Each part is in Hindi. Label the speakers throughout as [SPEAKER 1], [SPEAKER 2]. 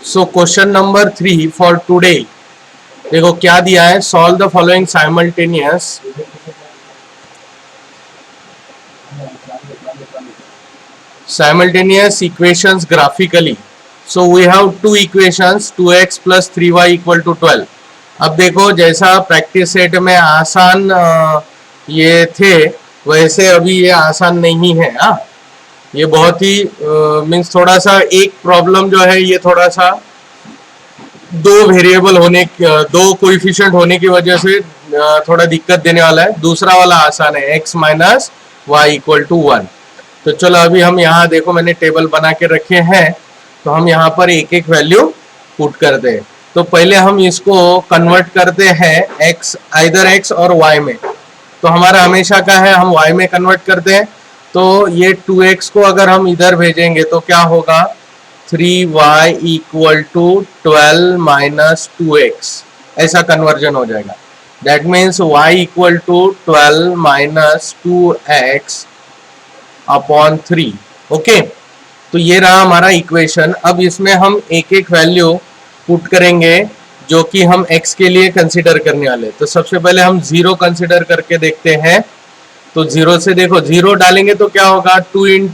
[SPEAKER 1] So question number 3 for today, देखो क्या दिया है। Solve the following simultaneous equations graphically. So we have two equations 2x + 3y = 12। अब देखो जैसा प्रैक्टिस सेट में आसान ये थे वैसे अभी ये आसान नहीं है। ये बहुत ही मीन्स थोड़ा सा एक प्रॉब्लम जो है ये थोड़ा सा दो वेरिएबल होने दो कोएफिशिएंट होने की वजह से थोड़ा दिक्कत देने वाला है। दूसरा वाला आसान है, x - y = 1। तो चलो अभी हम यहाँ देखो मैंने टेबल बना के रखे हैं, तो हम यहाँ पर एक एक वैल्यू पुट करते हैं। तो पहले हम इसको कन्वर्ट करते हैं इधर x और y में। तो हमारा हमेशा का है हम y में कन्वर्ट करते हैं। तो ये 2x को अगर हम इधर भेजेंगे तो क्या होगा, 3y = 12 - 2x, ऐसा कन्वर्जन हो जाएगा। That means y = 12 - 2x upon 3। Okay, तो ये रहा हमारा इक्वेशन। अब इसमें हम एक एक वैल्यू पुट करेंगे जो कि हम x के लिए कंसीडर करने वाले। तो सबसे पहले हम 0 कंसीडर करके देखते हैं। तो 0 से देखो 0 डालेंगे तो क्या होगा, 2 ×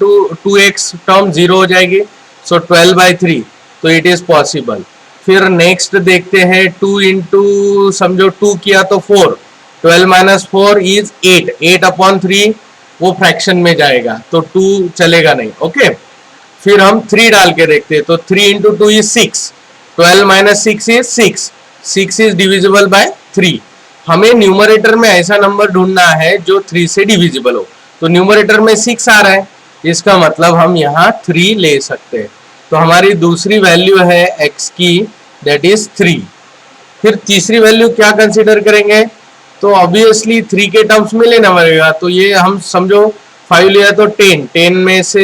[SPEAKER 1] 2x टर्म 0 हो जाएगी। सो 12/3, तो इट इज पॉसिबल। फिर नेक्स्ट देखते हैं 2 × समझो 2 किया तो 4, 12 - 4 = 8, 8/3 वो फ्रैक्शन में जाएगा तो 2 चलेगा नहीं। ओके, फिर हम 3 डाल के देखते हैं। तो 3 × 2 = 6, 12 - 6 = 6, 6 इज डिविजिबल बाय 3। हमें न्यूमरेटर में ऐसा नंबर ढूंढना है जो 3 से डिविजिबल हो। तो न्यूमरेटर में 6 आ रहा है, इसका मतलब हम यहाँ 3 ले सकते हैं। तो हमारी दूसरी वैल्यू है x की, दैट इज 3। फिर तीसरी वैल्यू क्या कंसीडर करेंगे, तो ऑब्वियसली 3 के टर्म्स में लेना पड़ेगा। तो ये हम समझो 5 लिया तो 10, 10 में से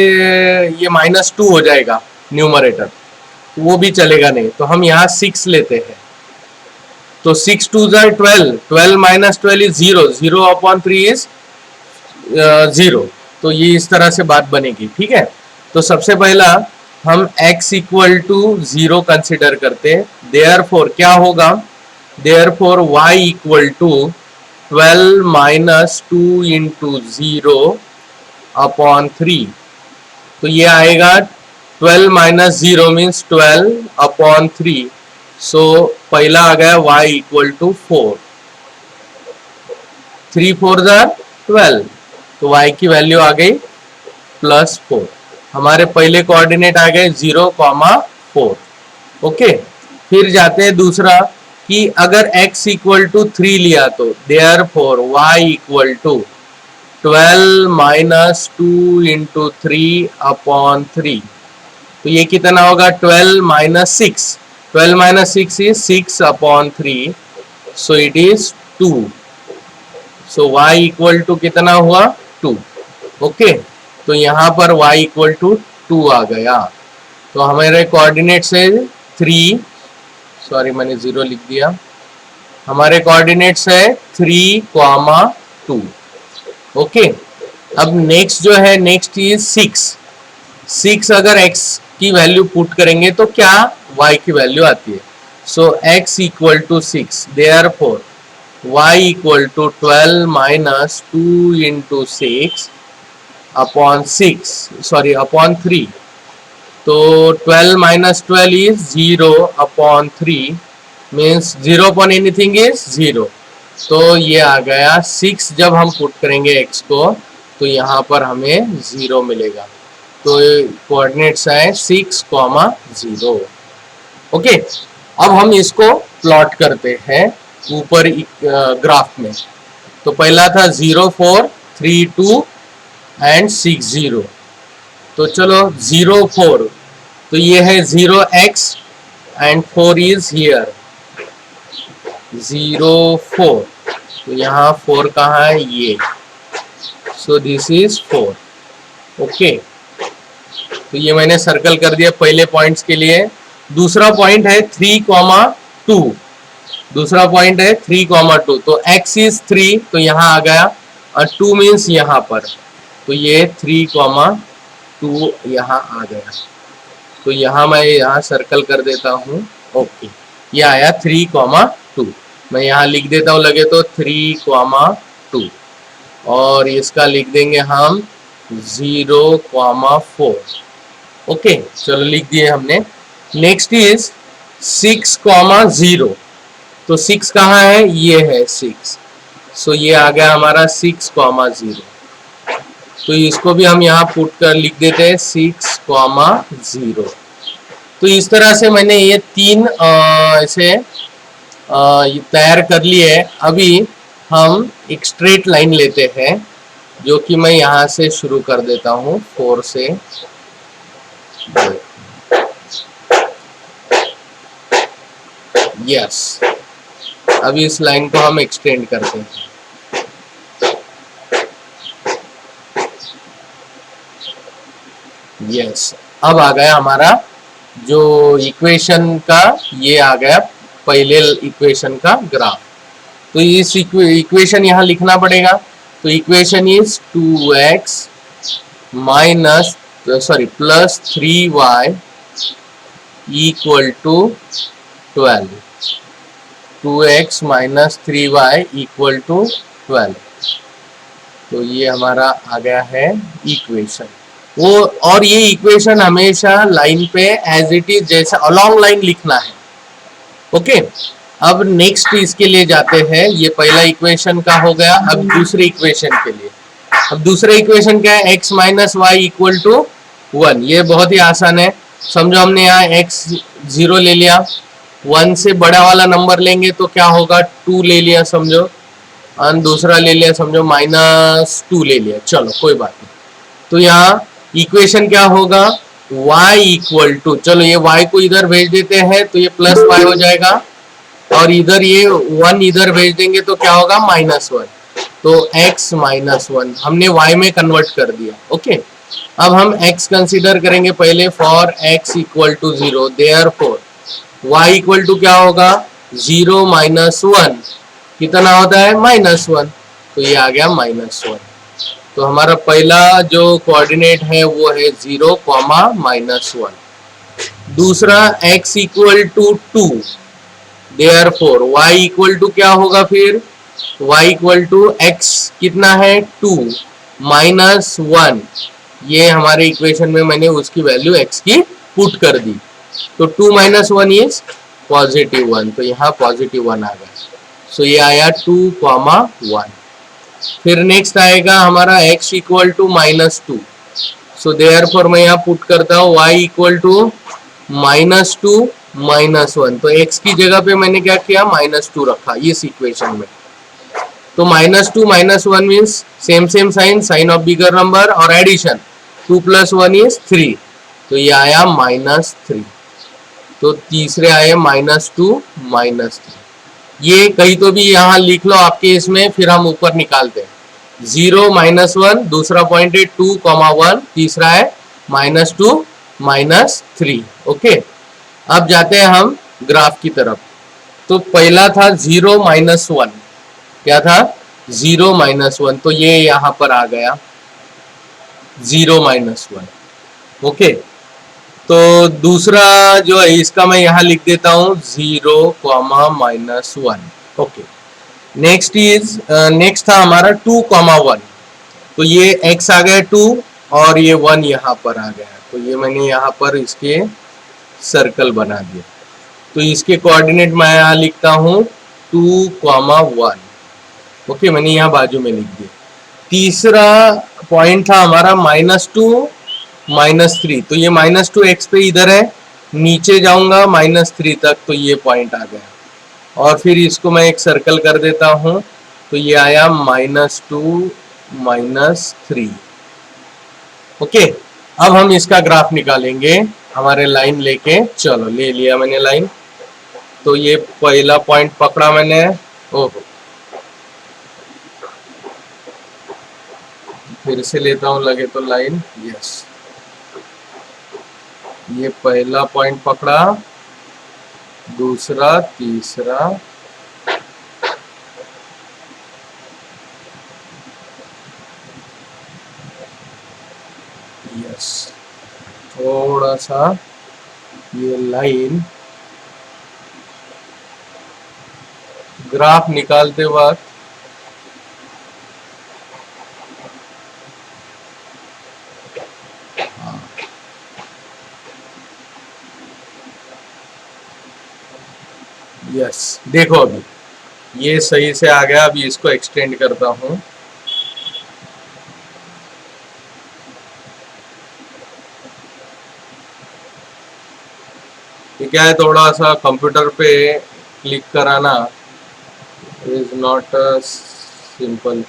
[SPEAKER 1] ये -2 हो जाएगा न्यूमरेटर, तो वो भी चलेगा नहीं। तो हम यहाँ 6 लेते हैं। तो 6 × 2 = 12, 12 - 12 = 0, 0/3 इज 0। तो ये इस तरह से बात बनेगी। ठीक है, तो सबसे पहला हम x = 0 कंसिडर करते हैं। देयरफॉर क्या होगा, देयरफॉर y = 12 - 2 × 0/3। तो ये आएगा 12 - 0 मीन्स 12/3। सो पहला आ गया y = 4, 3 × 4 = 12, तो y की वैल्यू आ गई +4। हमारे पहले कोऑर्डिनेट आ गए 0, 4। ओके, फिर जाते हैं दूसरा कि अगर x = 3 लिया तो देयरफॉर y = 12 - 2 × 3/3। तो ये कितना होगा, 12 - 6, 12 - 6 is 6/3, so it is 2। so y = कितना हुआ, 2। ओके, तो यहाँ पर y = 2 आ गया। तो हमारे कोऑर्डिनेट्स है 3, सॉरी मैंने 0 लिख दिया। हमारे कोऑर्डिनेट्स है 3, 2। ओके, अब नेक्स्ट जो है, नेक्स्ट इज 6 अगर x की वैल्यू पुट करेंगे तो क्या y की वैल्यू आती है। सो x = 6, देयरफॉर y = 12 - 2 × 6/3। तो 12 - 12 is 0/3 means 0 upon anything is 0। तो ये आ गया 6। जब हम पुट करेंगे x को तो यहाँ पर हमें 0 मिलेगा। तो कोऑर्डिनेट्स है 6, 0। ओके, अब हम इसको प्लॉट करते हैं ऊपर ग्राफ में। तो पहला था 0, 4, 3, 2 एंड 6, 0। तो चलो 0, 4, तो ये है 0x एंड 4 इज हियर, 0, 4। तो यहाँ 4 कहाँ है, ये। So this is 4। ओके, तो ये मैंने सर्कल कर दिया पहले पॉइंट्स के लिए। दूसरा पॉइंट है 3, 2। दूसरा पॉइंट है 3, 2। तो x इज 3, तो यहाँ आ गया, और 2 मीन्स यहाँ पर। तो ये 3, 2 यहाँ आ गया। तो यहाँ मैं यहाँ सर्कल कर देता हूँ। ओके, ये आया 3,2। मैं यहाँ लिख देता हूँ लगे तो 3,2 और इसका लिख देंगे हम 0,4। ओके, चलो लिख दिए हमने। Next is 6,0। तो 6 कहाँ है, ये है 6। सो ये आ गया हमारा 6,0। तो इसको भी हम यहाँ पुट कर लिख देते हैं 6,0। तो इस तरह से मैंने ये तीन ऐसे तैयार कर लिए है। अभी हम एक स्ट्रेट लाइन लेते हैं, जो कि मैं यहाँ से शुरू कर देता हूँ 4 से। यस, अभी इस लाइन को हम एक्सटेंड करते हैं। यस, अब आ गया हमारा जो इक्वेशन का, ये आ गया पहले इक्वेशन का ग्राफ। तो इस इक्वेशन यहाँ लिखना पड़ेगा। तो equation is 2x minus plus 3y equal to 12। 2x minus 3y equal to 12। तो ये हमारा आ गया है इक्वेशन वो। और ये इक्वेशन हमेशा लाइन पे एज इट इज जैसा अलोंग लाइन लिखना है। ओके, अब नेक्स्ट इसके लिए जाते हैं। ये पहला इक्वेशन का हो गया। अब दूसरे इक्वेशन के लिए, अब दूसरे इक्वेशन क्या है, x minus y equal to 1। ये बहुत ही आसान है। समझो हमने यहाँ x 0 ले लिया, 1 से बड़ा वाला नंबर लेंगे तो क्या होगा, 2 ले लिया समझो, और दूसरा ले लिया समझो -2 ले लिया। चलो कोई बात नहीं। तो यहाँ इक्वेशन क्या होगा, y इक्वल टू, चलो ये y को इधर भेज देते हैं तो ये प्लस y हो जाएगा, और इधर ये 1 इधर भेज देंगे तो क्या होगा, -1। तो x -1 हमने y में कन्वर्ट कर दिया। ओके, अब हम x कंसीडर करेंगे पहले। For x equal to 0 therefore y equal to क्या होगा, 0 -1 कितना होता है, -1। तो ये आ गया -1। तो हमारा पहला जो कोऑर्डिनेट है वो है 0, -1। दूसरा x equal to 2 therefore y equal to क्या होगा, फिर y इक्वल टू x कितना है, 2 -1। ये हमारे इक्वेशन में मैंने उसकी वैल्यू x की पुट कर दी। तो 2 - 1 इज +1। तो यहाँ +1 आ गया। सो ये आया 2,1। फिर नेक्स्ट आएगा हमारा x equal to -2। So therefore मैं यहाँ पुट करता हूँ y इक्वल टू -2 -1। तो x की जगह पे मैंने क्या किया, -2 रखा इस इक्वेशन में। तो -2 -1 means same sign of bigger number और एडिशन। 2 + 1 इज 3। तो ये आया -3। तो तीसरे आए -2 -3। ये कहीं तो भी यहाँ लिख लो आपके इसमें, फिर हम ऊपर निकालते हैं। 0 -1 दूसरा पॉइंट है, 2, 1 तीसरा है, -2 -3। ओके, अब जाते हैं हम ग्राफ की तरफ। तो पहला था 0 -1, क्या था, 0 -1। तो ये यहाँ पर आ गया 0 -1। ओके, तो दूसरा जो है इसका मैं यहाँ लिख देता हूँ 0, -1। ओके, नेक्स्ट था हमारा 2, 1। तो ये x आ गया 2 और ये 1 यहाँ पर आ गया। तो ये मैंने यहाँ पर इसके सर्कल बना दिया। तो इसके कोऑर्डिनेट मैं यहाँ लिखता हूँ 2, 1। ओके, मैंने यहाँ बाजू में लिख दिया। तीसरा पॉइंट था हमारा -2 -3। तो ये -2 x पे इधर है, नीचे जाऊंगा -3 तक, तो ये पॉइंट आ गया। और फिर इसको मैं एक सर्कल कर देता हूँ। तो ये आया -2 -3। ओके, अब हम इसका ग्राफ निकालेंगे हमारे लाइन लेके। चलो ले लिया मैंने लाइन। तो ये पहला पॉइंट पकड़ा मैंने। ओहो, फिर से लेता हूँ लगे तो लाइन। यस, ये पहला पॉइंट पकड़ा, दूसरा, तीसरा, यस, थोड़ा सा ये लाइन ग्राफ निकालते वक्त यस देखो अभी ये सही से आ गया। अभी इसको एक्सटेंड करता हूं। ये क्या है, थोड़ा सा कंप्यूटर पे क्लिक कराना इज नॉट सिंपल।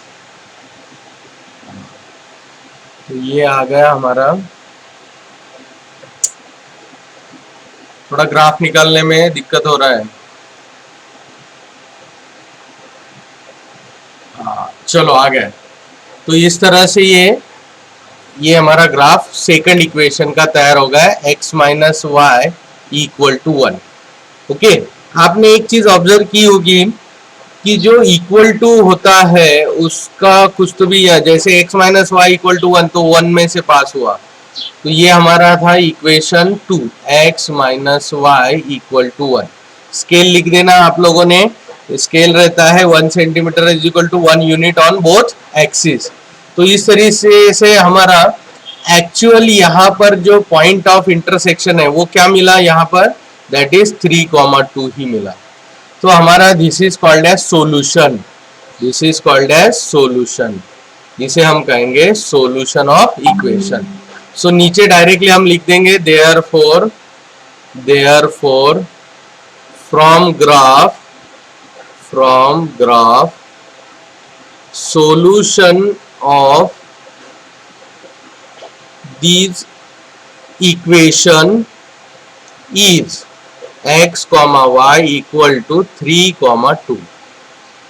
[SPEAKER 1] तो ये आ गया हमारा। थोड़ा ग्राफ निकालने में दिक्कत हो रहा है। हाँ चलो आ गए। तो इस तरह से ये हमारा ग्राफ सेकंड इक्वेशन का तैयार हो गया है, x minus y equal to 1। Okay, आपने एक चीज ऑब्जर्व की होगी कि जो इक्वल टू होता है उसका कुछ तो भी है, जैसे x minus y equal to 1 तो 1 में से पास हुआ। तो ये हमारा था equation 2, x minus y equal to 1। Scale लिख देना आप लोगों ने। स्केल रहता है 1 centimetre is equal to 1 unit on both axis. तो इस तरीके से हमारा एक्चुअल यहाँ पर जो पॉइंट ऑफ इंटरसेक्शन है वो क्या मिला यहाँ पर, दैट इज 3,2 ही मिला। तो हमारा this is called as solution. This is called as solution, जिसे हम कहेंगे सोल्यूशन ऑफ इक्वेशन। सो नीचे डायरेक्टली हम लिख देंगे therefore from graph solution of these equation is x, y equal to 3,2।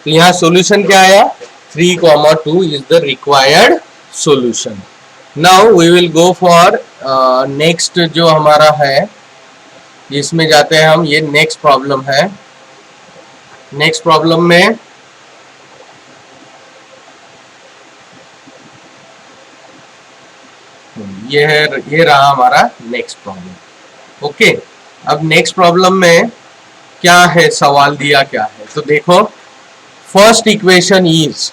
[SPEAKER 1] तो यहाँ सोल्यूशन क्या आया, 3,2 is the required solution। Now we will go for next जो हमारा है, इसमें जाते हैं हम। ये नेक्स्ट प्रॉब्लम है। नेक्स्ट प्रॉब्लम में ये रहा हमारा नेक्स्ट प्रॉब्लम। ओके, अब नेक्स्ट प्रॉब्लम में क्या है, सवाल दिया क्या है, तो देखो फर्स्ट इक्वेशन इज,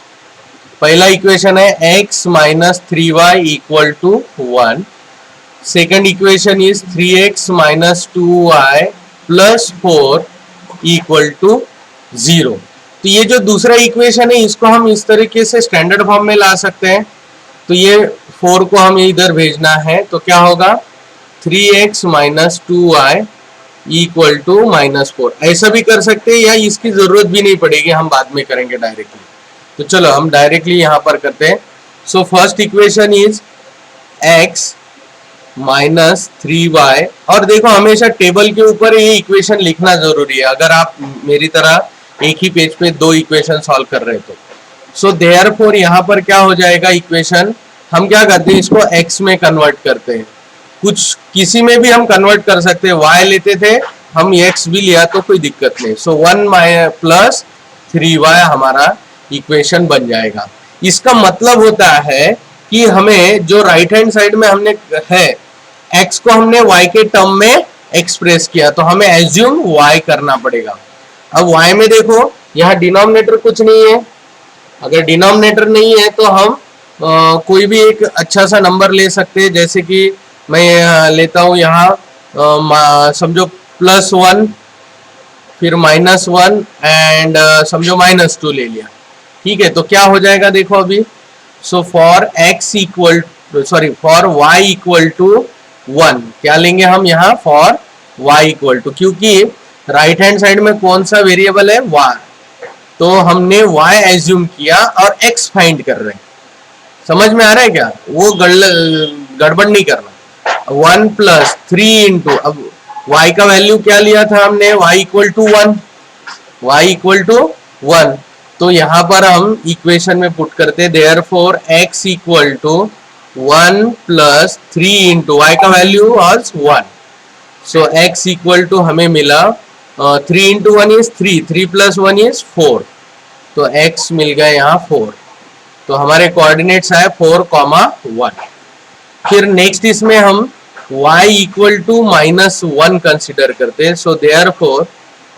[SPEAKER 1] पहला इक्वेशन है x minus 3y equal to 1। Second equation is 3x minus 2y plus 4 equal to 0। तो ये जो दूसरा इक्वेशन है इसको हम इस तरीके से स्टैंडर्ड फॉर्म में ला सकते हैं। तो ये 4 को हमें इधर भेजना है, तो क्या होगा 3x minus 2y equal to minus 4। ऐसा भी कर सकते हैं या इसकी जरूरत भी नहीं पड़ेगी, हम बाद में करेंगे डायरेक्टली। तो चलो हम डायरेक्टली यहां पर करते हैं। So first equation is x minus 3y, और देखो हमेशा टेबल के ऊपर ये इक्वेशन लिखना जरूरी है अगर आप मेरी तरह एक ही पेज पे दो इक्वेशन सॉल्व कर रहे हो तो। सो देयरफॉर यहाँ पर क्या हो जाएगा इक्वेशन, हम क्या करते हैं इसको x में कन्वर्ट करते हैं। कुछ किसी में भी हम कन्वर्ट कर सकते हैं, y लेते थे हम, x भी लिया तो कोई दिक्कत नहीं। सो 1 प्लस 3y हमारा इक्वेशन बन जाएगा। इसका मतलब होता है कि हमें जो राइट हैंड साइड में हमने है x को हमने y के टर्म में एक्सप्रेस किया, तो हमें एज्यूम y करना पड़ेगा। अब y में देखो यहाँ डिनोमिनेटर कुछ नहीं है। अगर डिनोमिनेटर नहीं है तो हम कोई भी एक अच्छा सा नंबर ले सकते हैं, जैसे कि मैं लेता हूं यहाँ समझो +1 फिर -1 एंड समझो -2 ले लिया। ठीक है, तो क्या हो जाएगा देखो अभी। So for y equal to 1 क्या लेंगे हम यहाँ, फॉर y इक्वल टू, क्योंकि राइट हैंड साइड में कौन सा वेरिएबल है, y, तो हमने y एज्यूम किया और x फाइंड कर रहे हैं। समझ में आ रहा है क्या, वो गड़बड़ नहीं करना। 1 प्लस 3 इंटू, अब y का वैल्यू क्या लिया था हमने, y इक्वल टू 1, तो यहां पर हम इक्वेशन में पुट करते हैं therefore x equal to 1 plus 3 into y का value was 1। So x equal to हमें मिला 3 इंटू 1 इज 3 प्लस 1 इज 4, तो x मिल गया यहाँ 4। तो हमारे कोऑर्डिनेट्स आए 4, 1। फिर नेक्स्ट इसमें हम y इक्वल टू -1 कंसिडर करते हैं। So therefore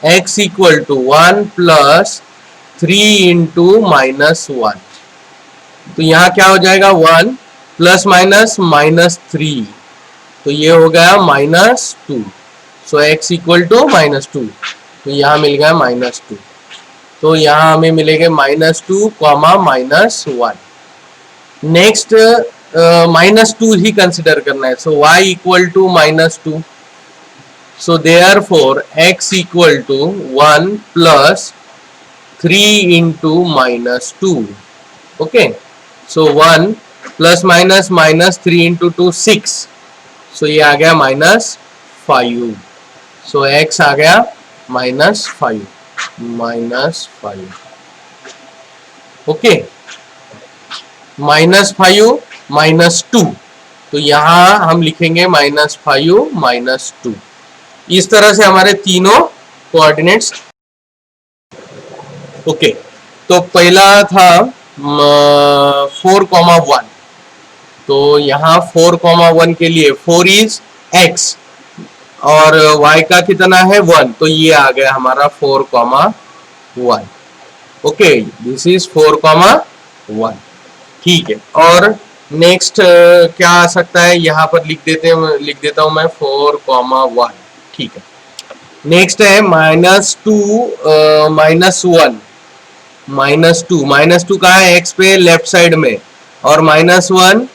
[SPEAKER 1] x equal to 1 plus 3 into -1। तो यहाँ क्या हो जाएगा 1 प्लस -3, तो ये हो गया -2। सो x इक्वल टू -2, तो यहाँ मिल गया -2। तो यहाँ हमें मिलेगा -2, -1। नेक्स्ट -2 ही कंसिडर करना है। So y equal to -2, so therefore x equal to 1 plus 3 into -2। Okay, so 1 plus -3 into 2 6, सो ये आ गया -5। सो x आ गया -5। ओके, -5 -2, तो यहाँ हम लिखेंगे -5 -2। इस तरह से हमारे तीनों कोऑर्डिनेट्स। ओके, तो पहला था 4,1, तो यहाँ 4,1 के लिए 4 इज x और y का कितना है 1, तो ये आ गया हमारा 4,1। Okay, this is 4,1। ठीक है, और नेक्स्ट क्या आ सकता है, यहाँ पर लिख देता हूं मैं 4,1। ठीक है, नेक्स्ट है -2 -1 -2 कहाँ है, x पे लेफ्ट साइड में, और -1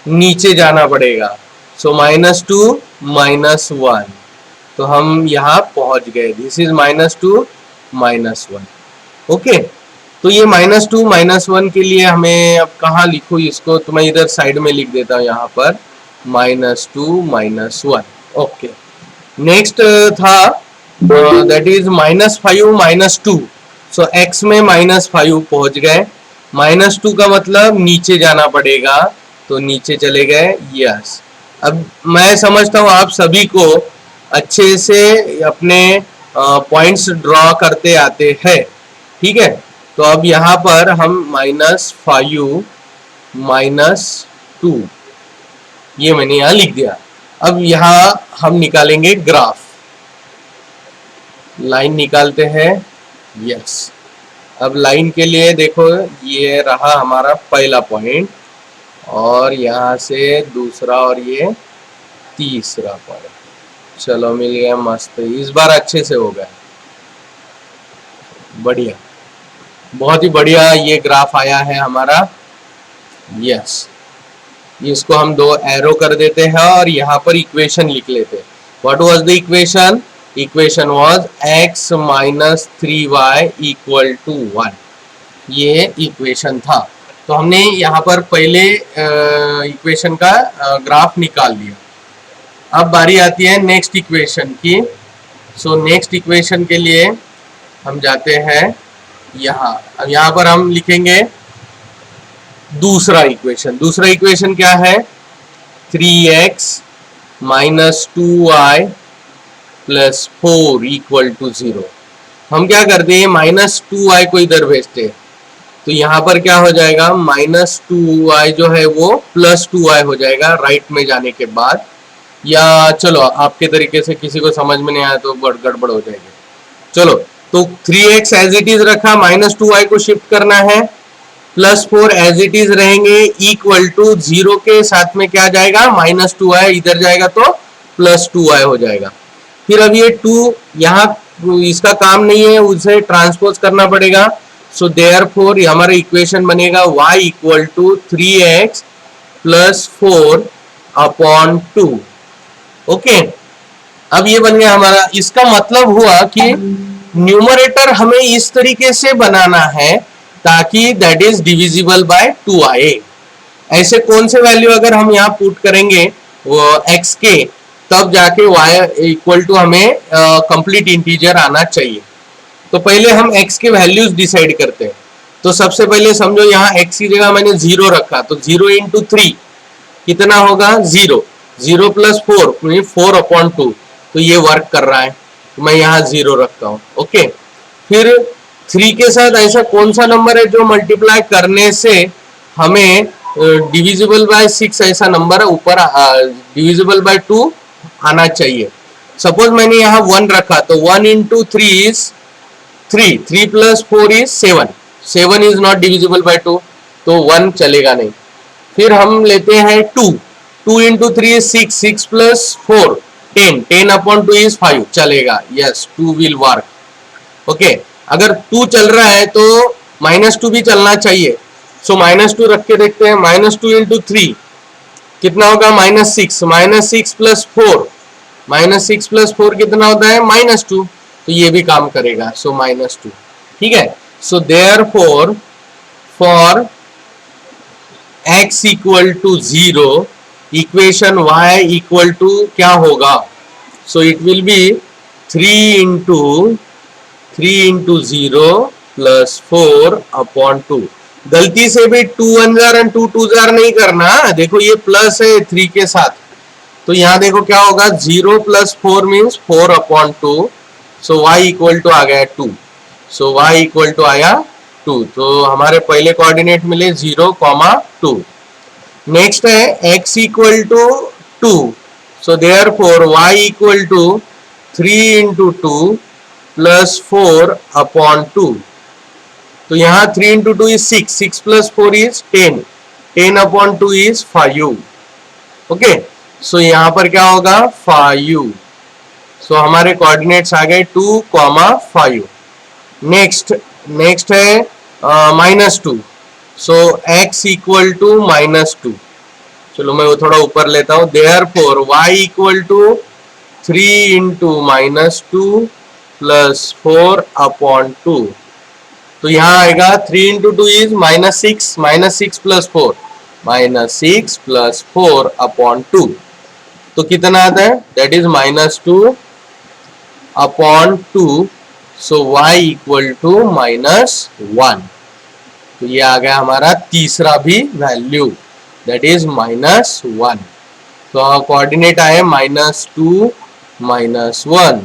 [SPEAKER 1] नीचे जाना पड़ेगा। सो -2 -1, तो हम यहाँ पहुंच गए। This is -2 -1। ओके, तो ये -2 -1 के लिए हमें अब कहाँ लिखूं इसको, तो मैं इधर साइड में लिख देता हूँ यहाँ पर -2 -1। ओके, नेक्स्ट था दैट इज -5 -2। सो x में -5 पहुंच गए। -2 का मतलब नीचे जाना पड़ेगा, तो नीचे चले गए। यस, अब मैं समझता हूँ आप सभी को अच्छे से अपने पॉइंट्स ड्रॉ करते आते हैं। ठीक है, तो अब यहाँ पर हम -5 -2 ये मैंने यहाँ लिख दिया। अब यहाँ हम निकालेंगे ग्राफ, लाइन निकालते हैं। यस, अब लाइन के लिए देखो, ये रहा हमारा पहला पॉइंट, और यहाँ से दूसरा, और ये तीसरा पॉइंट। चलो, मिल गया, मस्त। इस बार अच्छे से हो गया, बढ़िया, बहुत ही बढ़िया ये ग्राफ आया है हमारा। यस, इसको हम 2 एरो कर देते हैं और यहाँ पर इक्वेशन लिख लेते हैं। What was the equation? Equation was x - 3y = 1। ये इक्वेशन था। तो हमने यहाँ पर पहले इक्वेशन का ग्राफ निकाल लिया। अब बारी आती है नेक्स्ट इक्वेशन की। सो नेक्स्ट इक्वेशन के लिए हम जाते हैं यहाँ। अब यहाँ पर हम लिखेंगे दूसरा इक्वेशन। दूसरा इक्वेशन क्या है? 3x - 2y + 4 = 0। हम क्या करते हैं, -2y को इधर भेजते हैं, तो यहाँ पर क्या हो जाएगा, -2y जो है वो +2y हो जाएगा राइट में जाने के बाद। या चलो आपके तरीके से किसी को समझ में नहीं आया तो गड़बड़ हो जाएगी। चलो, तो 3x एज इट इज रखा, -2y को शिफ्ट करना है, +4 एज इट इज रहेंगे, = 0 के साथ में क्या जाएगा, -2y इधर जाएगा तो +2y हो जाएगा। फिर अब ये 2 यहाँ इसका काम नहीं है, उसे ट्रांसपोज करना पड़ेगा। सो देयरफॉर हमारा इक्वेशन बनेगा y = 3x + 4/2। ओके, अब ये बन गया हमारा। इसका मतलब हुआ कि न्यूमरेटर हमें इस तरीके से बनाना है ताकि that is divisible by 2i। ऐसे कौन से वैल्यू अगर हम यहाँ पुट करेंगे वो x के, तब जाके y = हमें कंप्लीट इंटीजर आना चाहिए। तो पहले हम x के वैल्यूज डिसाइड करते हैं। तो सबसे पहले समझो यहाँ x की जगह मैंने 0 रखा, तो 0 × 3 कितना होगा, 0। 0 + 4 4/2, तो ये वर्क कर रहा है, तो मैं यहाँ 0 रखता हूँ। ओके, फिर 3 के साथ ऐसा कौन सा नंबर है जो मल्टीप्लाई करने से हमें डिविजिबल बाय 6 ऐसा नंबर ऊपर डिविजिबल बाय 2 आना चाहिए। सपोज मैंने यहाँ 1 रखा तो 1 into 3 is 3, 3 plus 4 is 7, 7 is not divisible by 2, तो 1 चलेगा नहीं। फिर हम लेते हैं 2, 2 into 3 is 6, 6 plus 4 10, 10 upon 2 is 5, चलेगा, यस 2 विल वर्क। ओके, अगर 2 चल रहा है तो -2 भी चलना चाहिए। सो -2 रख के देखते हैं, -2 इंटू 3 कितना होगा, -6, -6 प्लस 4, -6 प्लस 4 कितना होता है, -2, तो ये भी काम करेगा, सो -2, ठीक है। So therefore for x equal to 0 equation y equal to क्या होगा, so it will be 3 into 0 plus 4 upon 2। गलती से भी 2 1 जार और 2 2 जार नहीं करना, देखो ये प्लस है 3 के साथ, तो यहाँ देखो क्या होगा, 0 plus 4 means 4 upon 2, so y equal to आ गया 2, सो y इक्वल टू आया 2, तो हमारे पहले कोऑर्डिनेट मिले 0, 2। नेक्स्ट है x equal to 2, so therefore y equal to 3 into 2 plus 4 upon 2, तो यहाँ 3 into 2 is 6, 6 plus 4 is 10, 10 upon 2 is 5। Okay, so यहाँ पर क्या होगा, 5। सो हमारे कोऑर्डिनेट्स आ गए 2, 5। नेक्स्ट है -2, सो x इक्वल टू -2, चलो मैं वो थोड़ा ऊपर लेता हूँ, therefore y equal to 3 into -2 plus 4 upon 2, तो यहाँ आएगा 3 into 2 is -6, -6 plus 4, -6 plus 4 upon 2, तो कितना आता है, that is -2 upon 2, so y equal to -1, तो ये आ गया हमारा तीसरा भी वैल्यू, दैट इज -1। तो कोऑर्डिनेट आए -2 -1,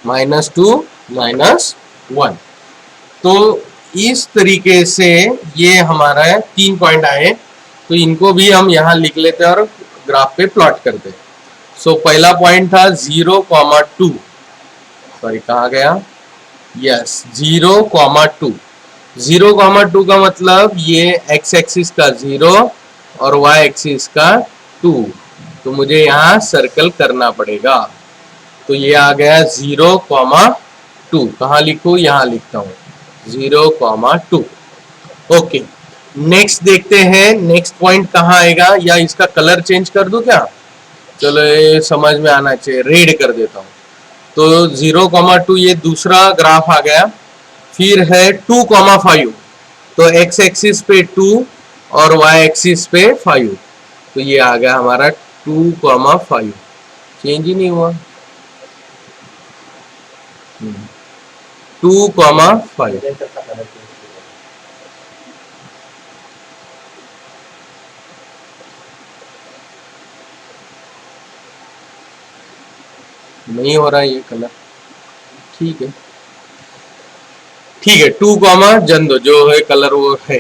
[SPEAKER 1] -2 -1। तो इस तरीके से ये हमारा 3 पॉइंट आए, तो इनको भी हम यहाँ लिख लेते हैं और ग्राफ पे प्लॉट करते हैं। सो पहला पॉइंट था 0,2, सॉरी कहाँ गया, यस 0,2, 0,2 का मतलब ये x एक्सिस का 0 और y एक्सिस का 2, तो मुझे यहाँ सर्कल करना पड़ेगा, तो ये आ गया 0,2, कहाँ लिखूं, यहाँ लिखता हूँ 0,2। ओके, नेक्स्ट देखते हैं, नेक्स्ट पॉइंट कहाँ आएगा, या इसका कलर चेंज कर दूं क्या, चलो ये समझ में आना चाहिए, रेड कर देता हूँ, तो 0,2 ये दूसरा ग्राफ आ गया। फिर है 2,5, तो x एक्सिस पे 2 और y एक्सिस पे 5, तो ये आ गया हमारा 2,5, चेंज ही नहीं हुआ, 2,5। नहीं हो रहा ये कलर, ठीक है ठीक है, 2, जन दो, जो है कलर वो है,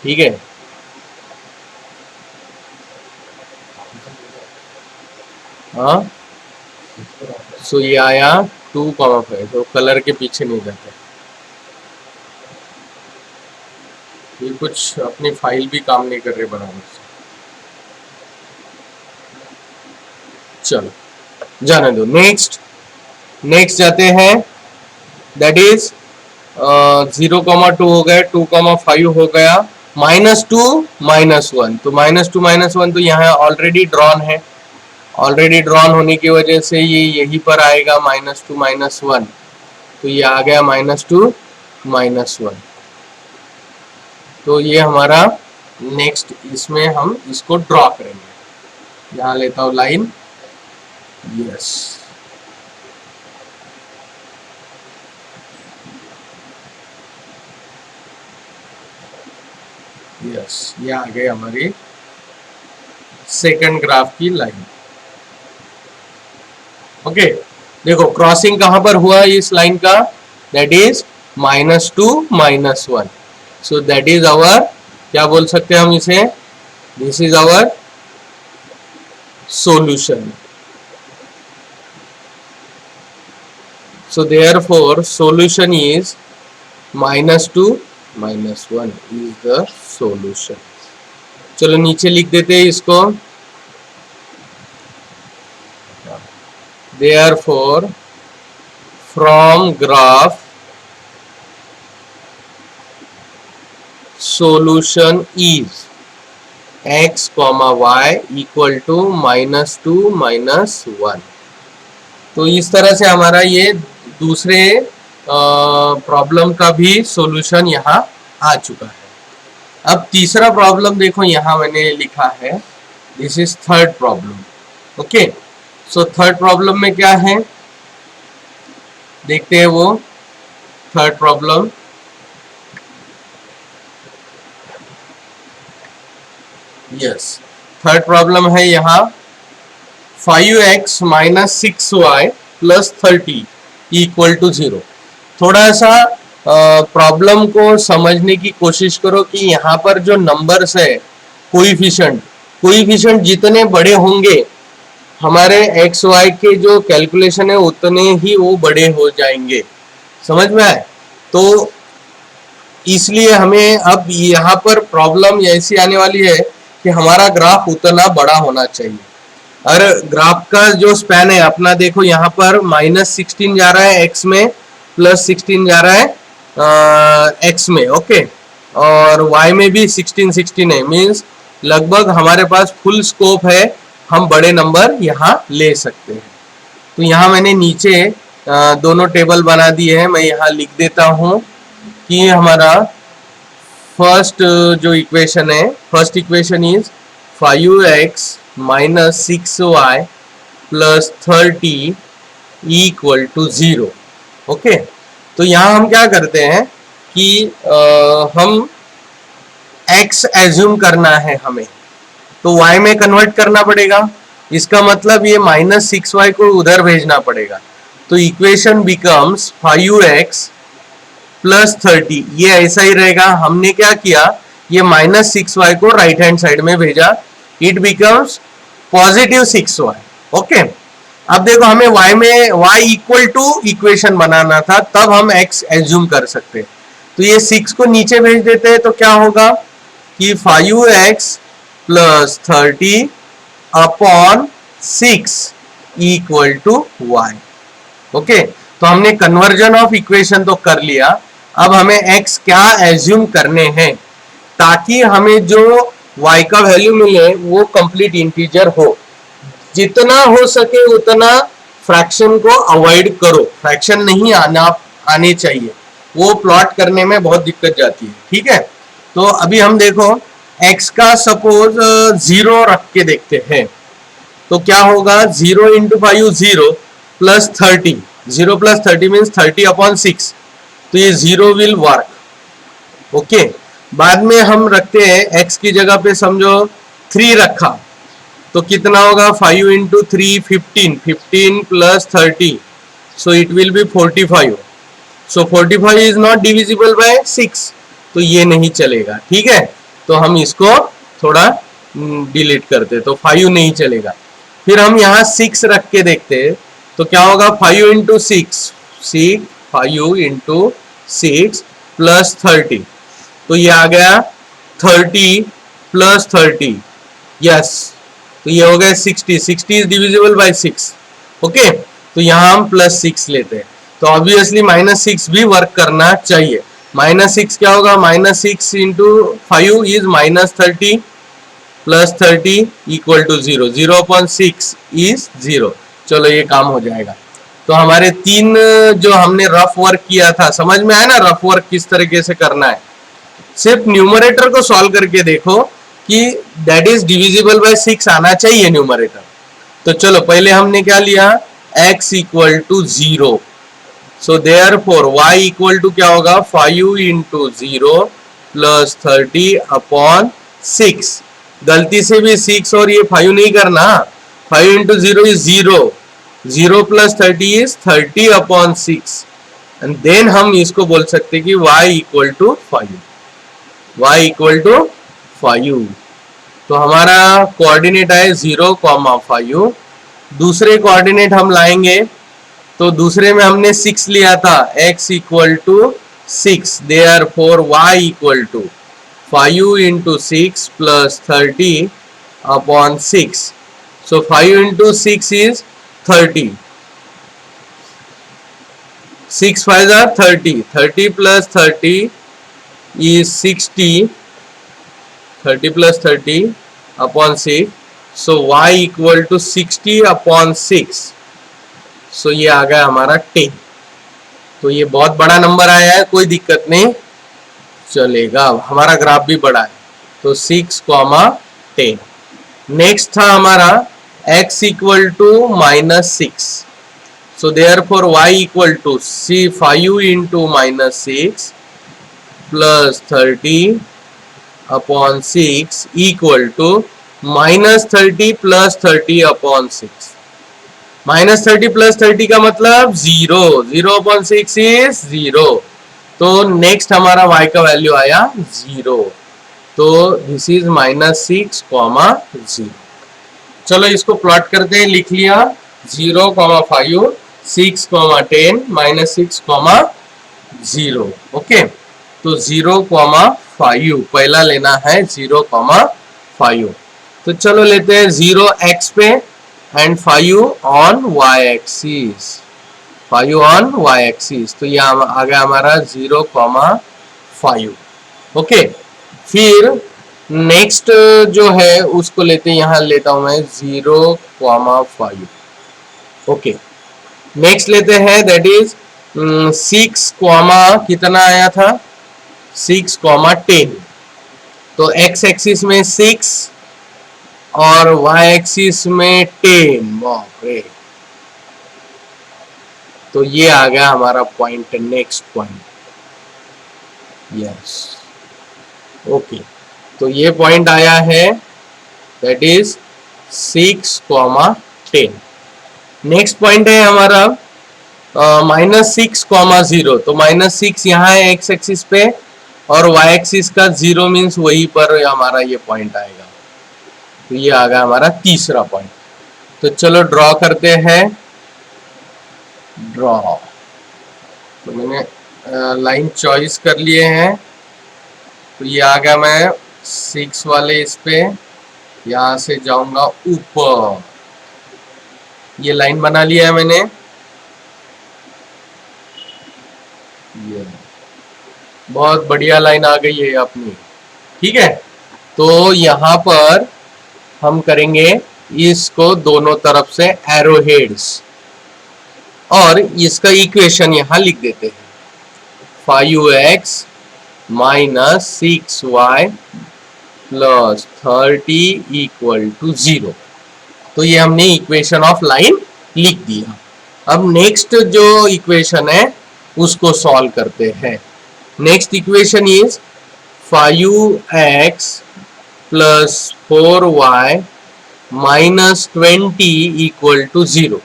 [SPEAKER 1] ठीक है। हाँ, सो ये आया 2,5, तो कलर के पीछे नहीं जाते, ये कुछ अपनी फाइल भी काम नहीं कर रही बराबर से, चलो जाने दो। नेक्स्ट जाते हैं, दैट इज 0,2 हो गया, 2,5 हो गया, -2 -1, तो -2 -1 तो यहाँ ऑलरेडी ड्रॉन है, ऑलरेडी ड्रॉन होने की वजह से ये यहीं पर आएगा -2 -1, तो ये आ गया -2 -1, तो ये हमारा नेक्स्ट, इसमें हम इसको ड्रॉ करेंगे, यहाँ लेता हूँ लाइन, यस यस, ये आ गई हमारी सेकंड ग्राफ की लाइन। ओके, देखो क्रॉसिंग कहां पर हुआ इस लाइन का, that is -2 -1, so that is our क्या बोल सकते हैं हम इसे? This is our solution. So therefore solution is -2 -1 is the solution. चलो नीचे लिख देते हैं इसको. Therefore from graph solution is x, y equal to -2 -1. तो इस तरह से हमारा ये दूसरे प्रॉब्लम का भी सॉल्यूशन यहाँ आ चुका है. अब तीसरा प्रॉब्लम देखो, यहाँ मैंने लिखा है this is third problem. Okay, so third problem में क्या है देखते हैं. वो third problem, yes, third problem है यहाँ 5x - 6y + 30 = 0. थोड़ा सा प्रॉब्लम को समझने की कोशिश करो कि यहाँ पर जो नंबर्स है, कोइफिशिएंट जितने बड़े होंगे हमारे एक्स वाई के जो कैलकुलेशन है उतने ही वो बड़े हो जाएंगे. समझ में आए? तो इसलिए हमें अब यहाँ पर प्रॉब्लम ऐसी आने वाली है कि हमारा ग्राफ उतना बड़ा होना चाहिए. और ग्राफ का जो स्पैन है अपना देखो, यहाँ पर -16 जा रहा है एक्स में, +16 जा रहा है एक्स में. ओके, और वाई में भी 16 है. मीन्स लगभग हमारे पास फुल स्कोप है, हम बड़े नंबर यहाँ ले सकते हैं. तो यहाँ मैंने नीचे दोनों टेबल बना दिए हैं. मैं यहाँ लिख देता हूँ कि हमारा फर्स्ट जो इक्वेशन है, first equation is 5x - 6y + 30 = 0. Okay, तो यहाँ हम क्या करते हैं कि हम x एज्यूम करना है हमें, तो y में कन्वर्ट करना पड़ेगा. इसका मतलब ये -6y को उधर भेजना पड़ेगा. तो इक्वेशन बिकम्स 5x + 30. ये ऐसा ही रहेगा. हमने क्या किया, ये -6y को राइट हैंड साइड में भेजा. It becomes +6y. ओके, अब देखो हमें y में y = इक्वेशन बनाना था, तब हम x एज्यूम कर सकते हैं. तो ये 6 को नीचे भेज देते हैं, तो क्या होगा कि 5x + 30 / 6 = y. ओके, तो हमने कन्वर्जन ऑफ इक्वेशन तो कर लिया. अब हमें x क्या एज्यूम करने हैं ताकि हमें जो y का वैल्यू मिले वो कंप्लीट इंटीजर हो. जितना हो सके उतना फ्रैक्शन को अवॉइड करो. फ्रैक्शन नहीं आने चाहिए, वो प्लॉट करने में बहुत दिक्कत जाती है. ठीक है, तो अभी हम देखो x का सपोज 0 रख के देखते हैं. तो क्या होगा, 0 × 5 0 + 30. 0 + 30 मीन्स 30/6. तो ये 0 विल वर्क. ओके, बाद में हम रखते हैं x की जगह पे समझो 3 रखा, तो कितना होगा 5 × 3 15. 15 + 30, so it will be 45. so 45 is not divisible by 6, तो ये नहीं चलेगा. ठीक है, तो हम इसको थोड़ा डिलीट करते, तो 5 नहीं चलेगा. फिर हम यहाँ 6 रख के देखते हैं, तो क्या होगा 5 × 6 5 × 6 + 30. तो ये आ गया 30 + 30. यस, तो ये हो गया 60. 60 इज डिविजिबल बाय 6. ओके, तो यहाँ हम +6 लेते हैं. तो ऑब्वियसली -6 भी वर्क करना चाहिए. -6 क्या होगा, -6 × 5 इज -30 + 30 = 0. 0/6 इज 0. चलो ये काम हो जाएगा. तो हमारे 3 जो हमने रफ वर्क किया था, समझ में आया ना रफ वर्क किस तरीके से करना है. सिर्फ न्यूमरेटर को सॉल्व करके देखो कि दैट इज डिविजिबल बाय 6 आना चाहिए न्यूमरेटर. तो चलो पहले हमने क्या लिया, x = 0. सो देयरफॉर y = क्या होगा, 5 × 0 + 30/6. गलती से भी 6 और ये 5 नहीं करना. 5 × 0 इज 0. 0 + 30 इज 30/6. एंड देन हम इसको बोल सकते कि y = 5. y = 5। तो हमारा कोऑर्डिनेट है 0,5। दूसरे कोऑर्डिनेट हम लाएंगे, तो दूसरे में हमने 6 लिया था, x equal to 6, therefore y equal to 5 into 6 plus 30 upon 6। So 5 into 6 is 30, 6 5 are 30, 30 plus 30 is 60, 30 plus 30 upon 6, so y equal to 60 upon 6, so ये आ गया हमारा 10। तो ये बहुत बड़ा नंबर आया है, कोई दिक्कत नहीं, चलेगा, हमारा ग्राफ भी बड़ा है। तो 6,10। नेक्स्ट था हमारा x equal to -6, so therefore y equal to 5 into -6 plus 30 upon 6 equal to -30 plus 30 upon 6। -30 plus 30 का मतलब 0, 0 upon 6 is 0। तो नेक्स्ट हमारा y का वैल्यू आया 0। तो दिस इज -6, 0। चलो इसको प्लॉट करते हैं, लिख लिया 0,5, 6,10, -6, 0। ओके, तो 0,5 पहला लेना है, 0,5। तो चलो लेते हैं 0x पे and 5 on y axis, 5 on y axis. तो ये आ गया हमारा 0,5। ओके, फिर नेक्स्ट जो है उसको लेते हैं, यहां लेता हूं मैं 0,5। ओके, नेक्स्ट लेते हैं, दैट इज 6, कितना आया था, 6,10। तो x एक्सिस में 6 और y एक्सिस में 10। बाप रे, तो ये आ गया हमारा point, next point. Yes, okay, तो ये पॉइंट आया है, दैट इज 6,10। नेक्स्ट पॉइंट है हमारा -6,0। तो -6 यहाँ है x एक्सिस पे, और y एक्सिस का 0 मीन्स वहीं पर हमारा ये पॉइंट आएगा। तो ये आ गया हमारा तीसरा पॉइंट। तो चलो ड्रॉ करते हैं, ड्रॉ। तो मैंने लाइन चॉइस कर लिए हैं। तो ये आ गया, मैं 6 वाले इस पे यहां से जाऊंगा ऊपर, ये लाइन बना लिया है मैंने। ये बहुत बढ़िया लाइन आ गई है अपनी, ठीक है। तो यहाँ पर हम करेंगे इसको दोनों तरफ से एरो हेड्स, और इसका इक्वेशन यहाँ लिख देते हैं, 5x minus 6y plus 30 equal to 0। तो ये हमने इक्वेशन ऑफ लाइन लिख दिया। अब नेक्स्ट जो इक्वेशन है उसको सॉल्व करते हैं। Next equation is 5x plus 4y minus 20 equal to 0।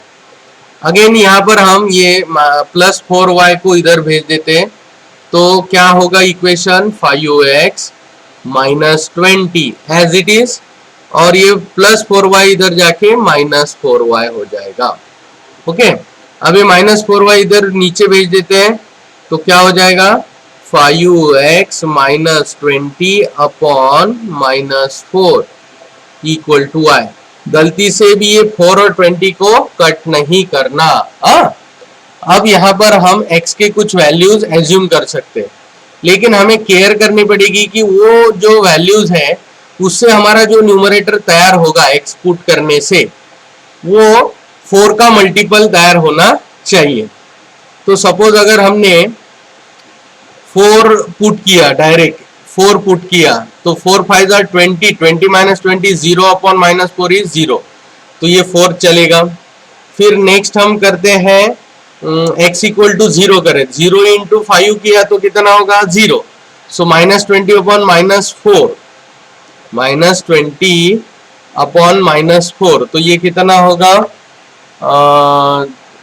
[SPEAKER 1] Again यहाँ पर हम ये प्लस 4y को इधर भेज देते हैं, तो क्या होगा equation, 5x minus 20 as it is, और ये प्लस 4y इधर जाके माइनस 4y हो जाएगा। ओके, अभी माइनस 4y इधर नीचे भेज देते हैं, तो क्या हो जाएगा, 5x minus 20 upon minus 4 equal to y। गलती से भी ये 4 और 20 को कट नहीं करना। अब यहाँ पर हम x के कुछ वैल्यूज एज्यूम कर सकते हैं, लेकिन हमें केयर करनी पड़ेगी कि वो जो वैल्यूज है उससे हमारा जो न्यूमरेटर तैयार होगा x पुट करने से, वो 4 का मल्टीपल तैयार होना चाहिए। तो सपोज अगर हमने 4 पुट किया, डायरेक्ट 4 पुट किया, तो 4 5 are 20, 20 minus 20, 0 upon minus 4 is 0, तो ये 4 चलेगा। फिर नेक्स्ट हम करते हैं x इक्वल टू 0 करें, 0 इंटू 5 किया तो कितना होगा, 0। So minus 20 upon minus 4, minus 20 upon minus 4, तो ये कितना होगा,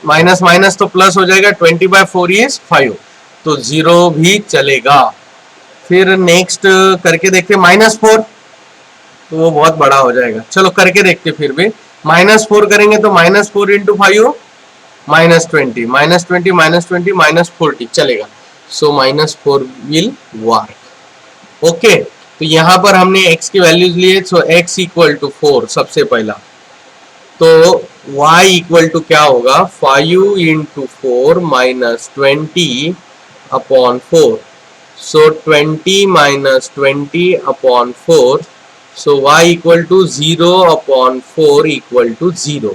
[SPEAKER 1] माइनस माइनस तो प्लस हो जाएगा, 20/4 इज 5, तो 0 भी चलेगा। फिर नेक्स्ट करके देखते हैं -4, तो वो बहुत बड़ा हो जाएगा। चलो करके देखते फिर भी। -4 करेंगे तो -4 इंटू 5 -20, -20 -20 -40 चलेगा। सो -4 विल वर्क। ओके, तो यहाँ पर हमने x की वैल्यूज लिए, सो x इक्वल टू 4 सबसे पहला, तो y इक्वल टू क्या होगा 5 into 4 -20 upon 4, so 20 -20 upon 4, so y equal to 0 upon 4 equal to 0,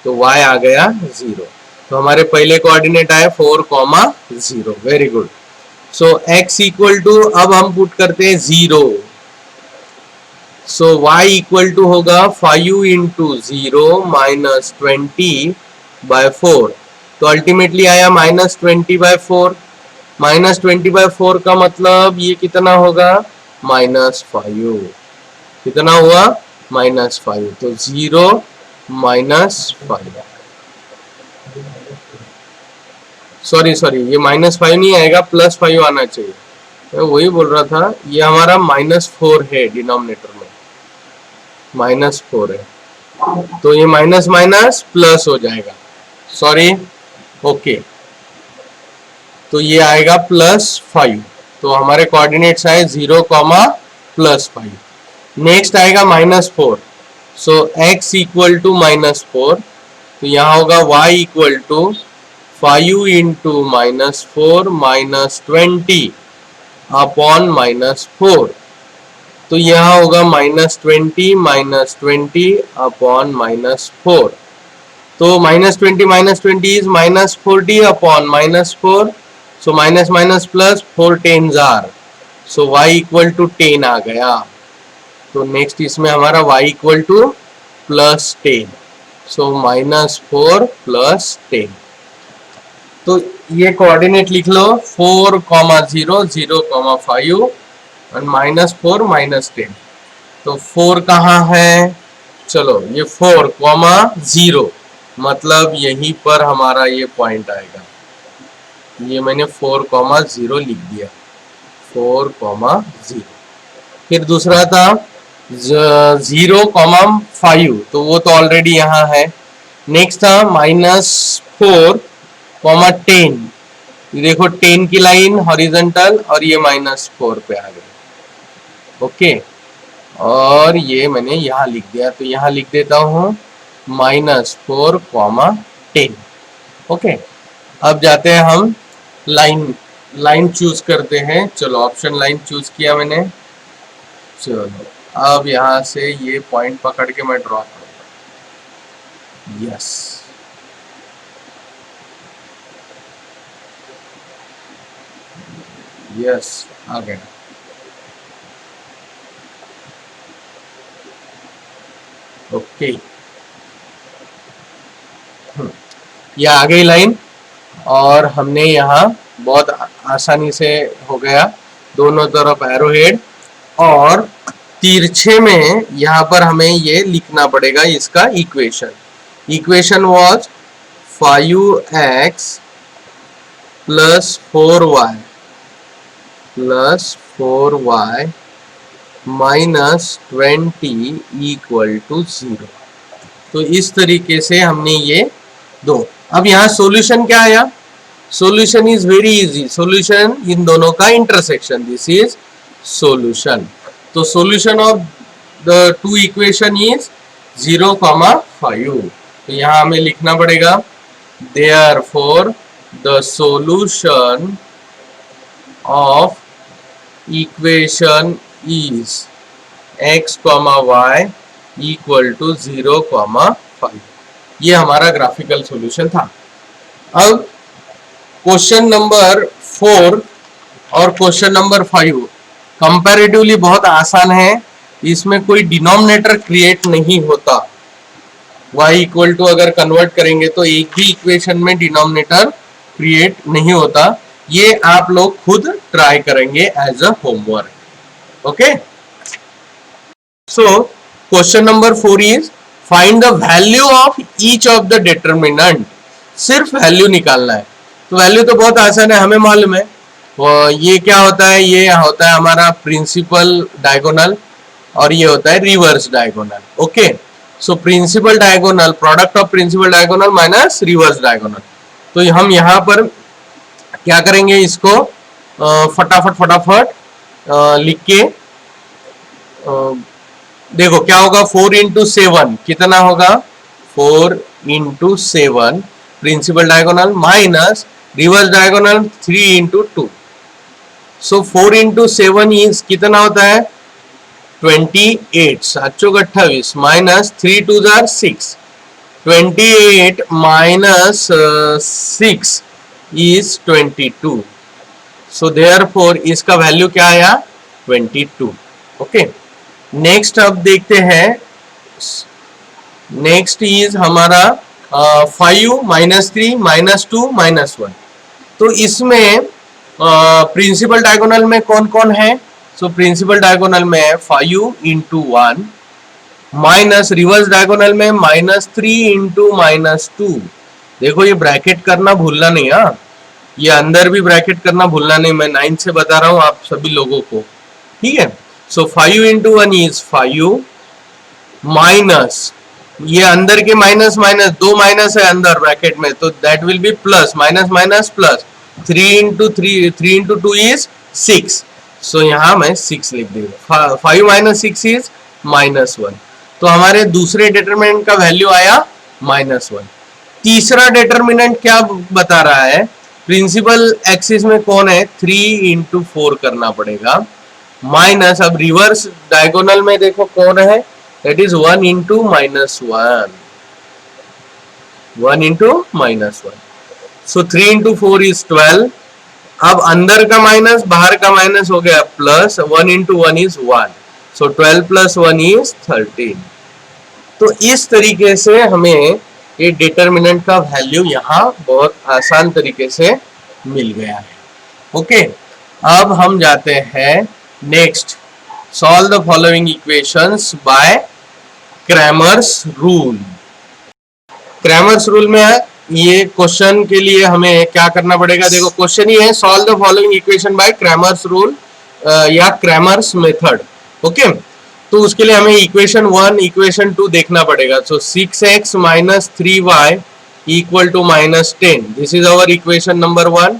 [SPEAKER 1] तो y आ गया 0। तो हमारे पहले कोऑर्डिनेट आए 4,0। Very good. So x equal to, अब हम पुट करते हैं 0, सो y इक्वल टू होगा 5 इंटू 0 -20/4, तो अल्टीमेटली आया -20/4। -20/4 का मतलब ये कितना होगा -5, कितना हुआ -5, तो 0 -5, सॉरी ये -5 नहीं आएगा, +5 आना चाहिए। मैं वही बोल रहा था, ये हमारा -4 है, डिनोमिनेटर में -4 है, तो ये माइनस माइनस प्लस हो जाएगा, सॉरी। ओके, तो ये आएगा +5, तो हमारे कोऑर्डिनेट्स आए 0, +5। नेक्स्ट आएगा -4, सो x इक्वल टू -4, तो यहाँ होगा y equal to 5 into -4 -20 upon -4, तो यहाँ होगा -20 -20 अपॉन -4, तो -20 -20 is -40 upon -4, so minus minus plus 4 10s are, so y equal to 10 आ गया। तो नेक्स्ट इसमें हमारा y इक्वल टू +10, सो -4 +10। तो ये कोऑर्डिनेट लिख लो 4, 0, 0, 5 और -4 -10। तो 4 कहाँ है, चलो ये 4, 0, मतलब यहीं पर हमारा ये पॉइंट आएगा। ये मैंने 4, 0 लिख दिया, 4, 0। फिर दूसरा था 0, 5, तो वो तो ऑलरेडी यहाँ है। नेक्स्ट था -4, 10, देखो 10 की लाइन हॉरिजॉन्टल और ये -4 पे आ गई। ओके, और ये मैंने यहाँ लिख दिया, तो यहाँ लिख देता हूँ -4, 10। ओके, अब जाते हैं हम लाइन चूज करते हैं। चलो ऑप्शन लाइन चूज किया मैंने। चलो अब यहाँ से ये पॉइंट पकड़ के मैं ड्रॉ करूँगा। यस, यस आ गया। ओके, ये आ गई लाइन, और हमने यहाँ बहुत आसानी से हो गया, दोनों तरफ एरो हेड, और तिरछे में यहाँ पर हमें ये लिखना पड़ेगा इसका equation was 5x + 4y -20 equal to 0। तो इस तरीके से हमने ये दो। अब यहाँ सॉल्यूशन क्या आया, solution is very easy, solution इन दोनों का इंटरसेक्शन, दिस इज सॉल्यूशन। तो solution of the two equation is 0, 5। तो यहाँ हमें लिखना पड़ेगा therefore the solution of equation is x, y equal to 0, 5। ये हमारा ग्राफिकल सॉल्यूशन था। अब क्वेश्चन नंबर 4 और क्वेश्चन नंबर 5 कंपैरेटिवली बहुत आसान है, इसमें कोई डिनोमिनेटर क्रिएट नहीं होता। y इक्वल टू अगर कन्वर्ट करेंगे तो एक ही इक्वेशन में डिनोमिनेटर क्रिएट नहीं होता। ये आप लोग खुद ट्राई करेंगे as a homework. Okay, so question number 4 is find the value of each of the determinant. सिर्फ वैल्यू निकालना है। तो वैल्यू तो बहुत आसान है, हमें मालूम है। ये क्या होता है, ये होता है हमारा प्रिंसिपल डायगोनल, और ये होता है reverse diagonal. Okay, so principal diagonal, product of principal diagonal minus reverse diagonal. तो हम यहाँ पर क्या करेंगे, इसको फटाफट लिख के देखो क्या होगा. 4 इंटू 7 कितना होगा, 4 into 7 principal diagonal minus reverse diagonal 3 into 2. So 4 into 7 is कितना होता है 28, 7 माइनस 3 2 जार 6, 28 माइनस 6 इज 22. सो देयरफॉर इसका वैल्यू क्या आया 22. ओके, नेक्स्ट अब देखते हैं. नेक्स्ट इज हमारा 5 माइनस 3 माइनस 2 माइनस 1. तो इसमें प्रिंसिपल डायगोनल में कौन कौन है. सो प्रिंसिपल डायगोनल में है 5 इंटू 1 माइनस रिवर्स डायगोनल में माइनस 3 इंटू माइनस 2. देखो ये ब्रैकेट करना भूलना नहीं. हाँ, ये अंदर भी ब्रैकेट करना भूलना नहीं. मैं 9 से बता रहा हूं आप सभी लोगों को, ठीक है. सो 5 इंटू 1 इज 5 माइनस ये अंदर के माइनस माइनस 2 माइनस है अंदर ब्रैकेट में, तो that will be plus minus minus plus 3 into 2 is 6. सो यहाँ मैं 6 लिख दूंगा. 5 माइनस 6 इज माइनस 1. तो हमारे दूसरे डिटरमिनेंट का वैल्यू आया माइनस 1. तीसरा डिटरमिनेंट क्या बता रहा है, प्रिंसिपल एक्सिस में कौन है 3 इंटू 4 करना पड़ेगा माइनस. अब रिवर्स डायगोनल में देखो कौन है, that is 1 into minus 1, 1 into minus 1. So 3 into 4 is 12. अब अंदर का माइनस बाहर का माइनस हो गया plus, 1 into 1 is 1. So 12 plus 1 is 13. तो इस तरीके से हमें ये डिटरमिनेंट का वैल्यू यहाँ बहुत आसान तरीके से मिल गया है. ओके, अब हम जाते हैं next. Solve the following equations bye Cramer's rule. Cramer's rule में ये क्वेश्चन के लिए हमें क्या करना पड़ेगा, देखो क्वेश्चन ही है solve the following equation by Cramer's rule या क्रैमर्स मेथड. ओके, तो उसके लिए हमें इक्वेशन 1 इक्वेशन 2 देखना पड़ेगा. So 6x minus 3y equal to minus 10, this is our equation number 1.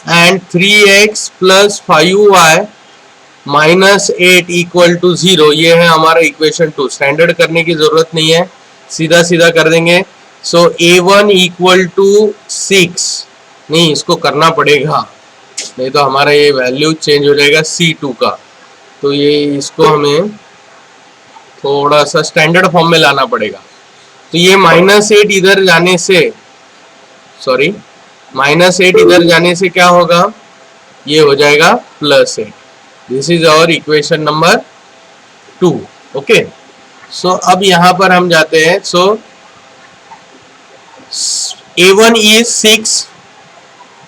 [SPEAKER 1] And 3x plus 5y minus 8 equal to 0, ये है हमारा इक्वेशन 2. स्टैंडर्ड करने की जरूरत नहीं है, सीधा सीधा कर देंगे. सो a1 इक्वल टू 6, नहीं इसको करना पड़ेगा, नहीं तो हमारा ये वैल्यू चेंज हो जाएगा c2 का. तो ये इसको हमें थोड़ा सा स्टैंडर्ड फॉर्म में लाना पड़ेगा. तो ये माइनस 8 इधर जाने से, सॉरी माइनस 8 इधर जाने से क्या होगा, ये हो जाएगा plus 8. This is our equation number 2. Okay, so अब यहां पर हम जाते हैं. So a1 is 6,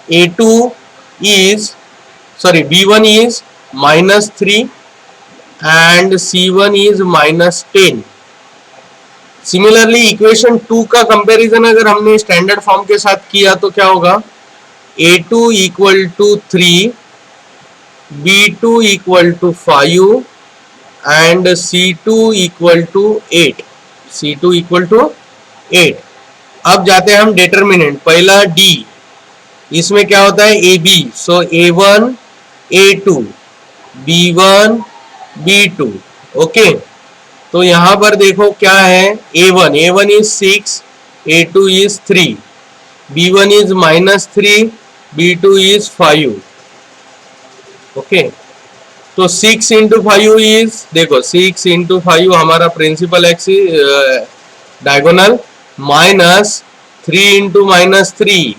[SPEAKER 1] a2 is b1 is minus 3 and c1 is minus 10. Similarly equation 2 का कंपैरिजन अगर हमने स्टैंडर्ड फॉर्म के साथ किया तो क्या होगा, a2 equal to 3, b2 equal to 5 and c2 equal to 8, c2 equal to 8. अब जाते हैं हम डिटरमिनेंट. पहला d, इसमें क्या होता है ab. सो a1 a2 b1 b2. Okay, तो यहां पर देखो क्या है, a1 is 6, a2 is 3, b1 is minus 3, b2 is 5. Okay, तो 6 इंटू 5 इज, देखो 6 इंटू 5 हमारा principal axis diagonal minus 3 into minus 3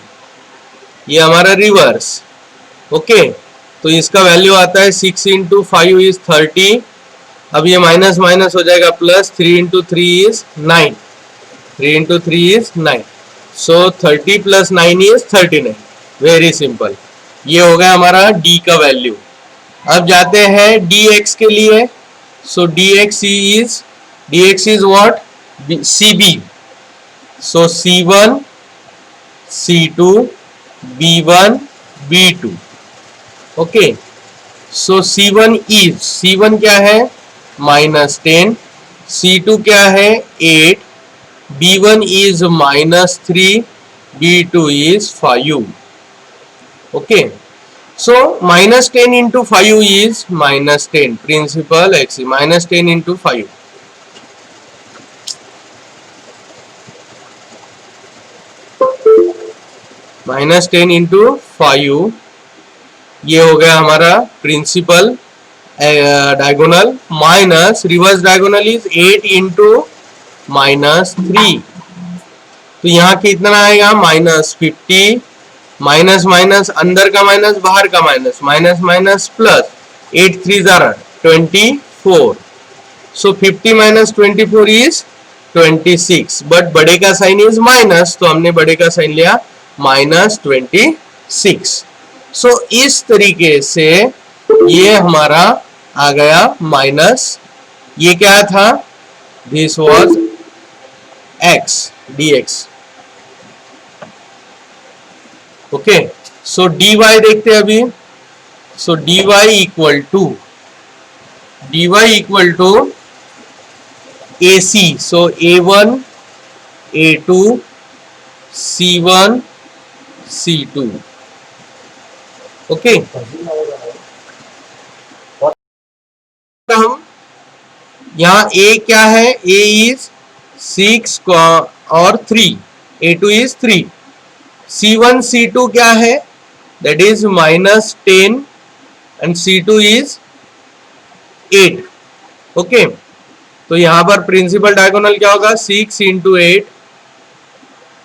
[SPEAKER 1] ये हमारा रिवर्स. ओके, तो इसका वैल्यू आता है 6 इंटू 5 इज 30. अब ये माइनस माइनस हो जाएगा plus, 3 into 3 is 9, 3 into 3 is 9. So 30 plus 9 is 39. Very simple, ये हो गया हमारा d का वैल्यू. अब जाते हैं dx के लिए. सो dx is what, cb. So C1, C2, B1, B2. Okay. So C1 क्या है, माइनस 10, C2 क्या है 8, B1 is -3, B2 is 5. Okay, so -10 into 5 is -10, principal x -10 into 5. -10 into 5 ये हो गया हमारा principal diagonal, minus reverse diagonal is 8 into -3, तो यहाँ कितना आएगा -50, माइनस माइनस अंदर का माइनस बाहर का माइनस, माइनस माइनस प्लस, 8 3 ज़ारा 24, सो 50 माइनस 24 इज 26, बट बड़े का साइन इज माइनस, तो हमने बड़े का साइन लिया -26. सो इस तरीके से ये हमारा आ गया माइनस, ये क्या था, this was x dx. Okay, so dy देखते हैं अभी. So dy equal to AC, so A1 A2 C1 C2. Okay, हम यहाँ A क्या है, A इज 6 और 3, A2 इज 3, C1 C2 क्या है, that is -10 and C2 is 8. Okay, तो यहां पर प्रिंसिपल डायगोनल क्या होगा, 6 into 8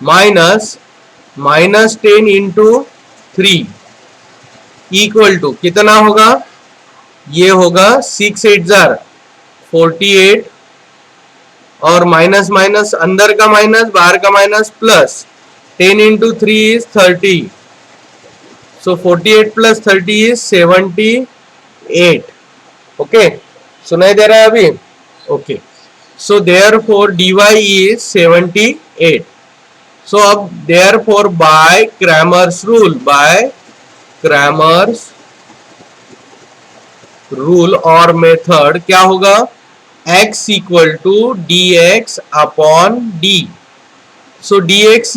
[SPEAKER 1] minus -10 into 3 equal to कितना होगा, ये होगा 6 8 जार 48, और माइनस माइनस अंदर का माइनस बाहर का minus plus, 10 into 3 is 30, so 48 plus 30 is 78. Okay, सुनाई दे रहा है अभी. Okay, so therefore dy is 78. So अब देयरफॉर बाय क्रैमर्स रूल और मेथड क्या होगा, x equal to dx upon d. So dx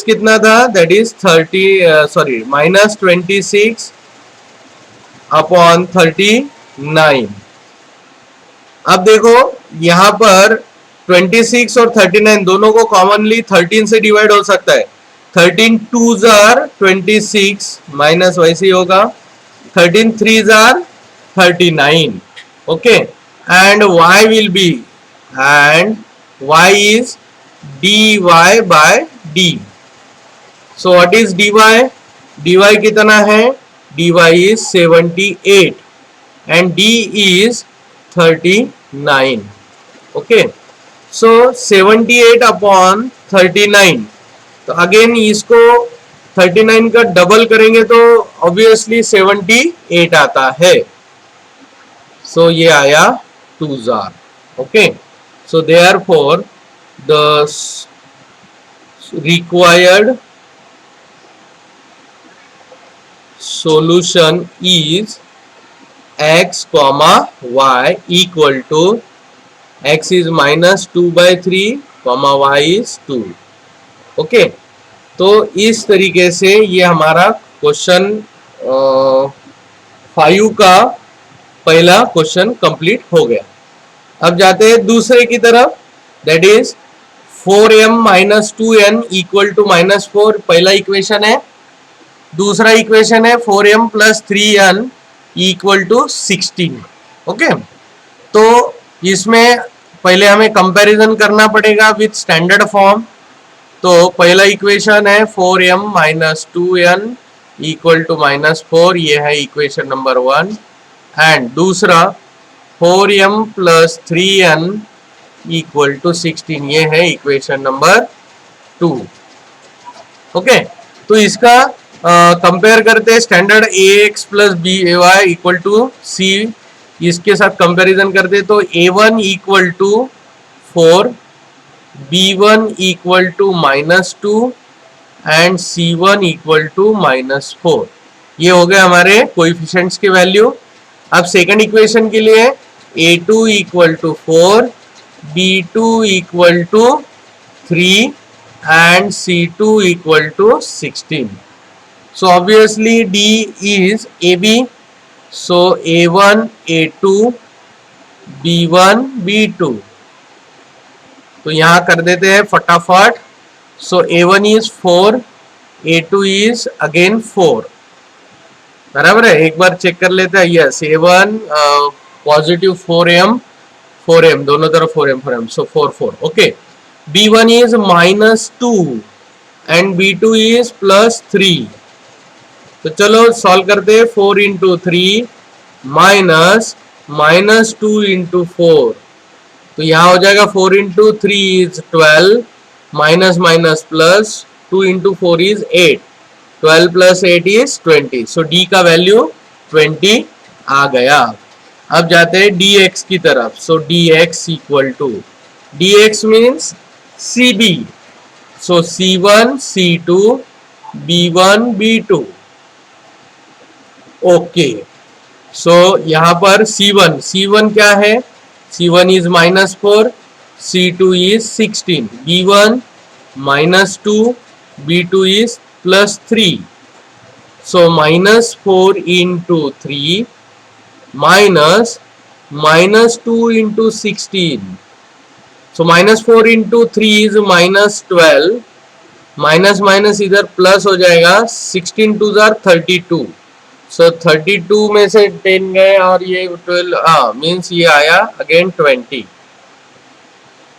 [SPEAKER 1] कितना था, दैट इज -26 अपॉन 39. अब देखो यहां पर 26 और 39 दोनों को कॉमनली 13 से डिवाइड हो सकता है. 13 2 जार 26 माइनस वैसे ही होगा, 13 3 jar 39. Okay, and y will be, and y is dy by d. So what is dy? dy कितना है, dy is 78 and d is 39. Okay, so 78 upon 39, तो अगेन इसको 39 का डबल करेंगे तो ऑब्वियसली 78 आता है. सो ये आया 2 jar. Okay, so therefore the required solution is x comma y equal to x is -2/3 comma y is 2. Okay, तो इस तरीके से ये हमारा क्वेश्चन 5 का पहला क्वेश्चन कंप्लीट हो गया. अब जाते हैं दूसरे की तरफ, that is 4m - 2n equal to -4. पहला इक्वेशन है. दूसरा इक्वेशन है 4m + 3n equal to 16. Okay, तो इसमें पहले हमें कंपैरिजन करना पड़ेगा विथ स्टैंडर्ड फॉर्म. तो पहला इक्वेशन है 4m - 2n इक्वल टू -4, ये है इक्वेशन नंबर 1. एंड दूसरा 4m + 3n इक्वल टू 16, ये है इक्वेशन नंबर 2. ओके, तो इसका कंपेयर करते हैं. Standard ax + by equal to c, इसके साथ कंपैरिजन करते तो a1 equal to 4, b1 equal to -2 and c1 equal to -4. ये हो गए हमारे कोएफिशिएंट्स के वैल्यू. अब सेकंड इक्वेशन के लिए A2 equal to 4, B2 equal to 3 and C2 equal to 16. So obviously D is AB. So A1, A2, B1, B2. तो यहाँ कर देते हैं फटाफट. So A1 is 4, A2 is again 4. बराबर है. एक बार चेक कर लेते हैं. यस, A1 पॉजिटिव 4m दोनों तरफ 4m. So 4 4. Okay. B1 is -2 and B2 is +3. तो चलो सॉल्व करते हैं. 4 into 3 माइनस -2 into 4. तो यहाँ हो जाएगा 4 into 3 is 12 minus minus plus 2 into 4 is 8. 12 plus 8 is 20. So D का वैल्यू 20 आ गया. अब जाते हैं dx की तरफ. So dx equal to, dx means CB. So C1, C2, B1, B2. Okay. So यहाँ पर C1 क्या है? C1 is -4, C2 is 16, B1 -2, B2 is +3. So -4 into 3 minus -2 into 16. So -4 into 3 is -12. Minus minus इधर प्लस हो जाएगा. 16 2s are 32. So 32 में से 10 गए और ये 12 मीन्स ये आया अगेन 20.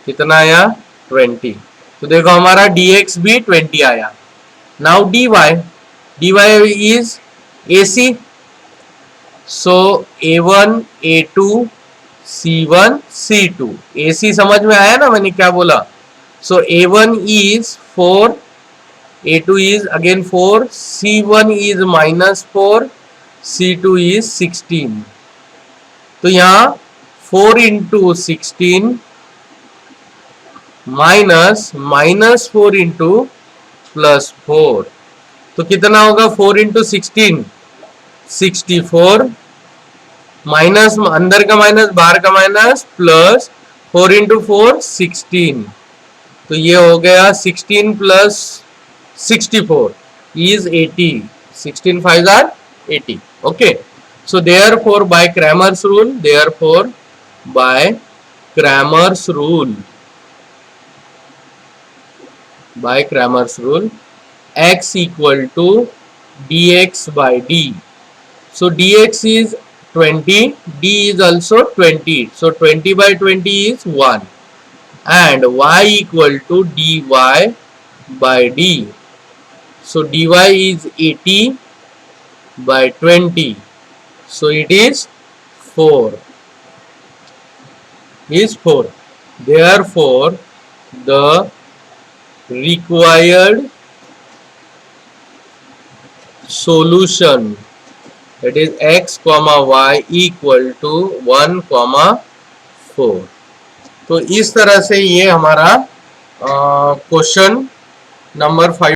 [SPEAKER 1] कितना आया? 20. तो देखो हमारा dx भी 20 आया. Now dy is AC. So A1 A2 C1 C2. AC समझ में आया ना मैंने क्या बोला? So A1 is 4, A2 is again 4, C1 is -4, C2 is 16. तो यहाँ 4 into 16 माइनस -4 into +4. तो कितना होगा? 4 into 16 64 माइनस अंदर का माइनस बाहर का माइनस प्लस 4 into 4 16. तो ये हो गया 16 plus 64 is 80. 16 5s are 80. Okay. So therefore by Cramer's rule, x equal to dx by d. So dx is 20, d is also 20. So 20 by 20 is 1. And y equal to dy by d. So dy is 80 by 20. So it is 4. Therefore the required solution, that is x comma y equal to 1 comma 4. तो इस तरह से ये हमारा क्वेश्चन नंबर 5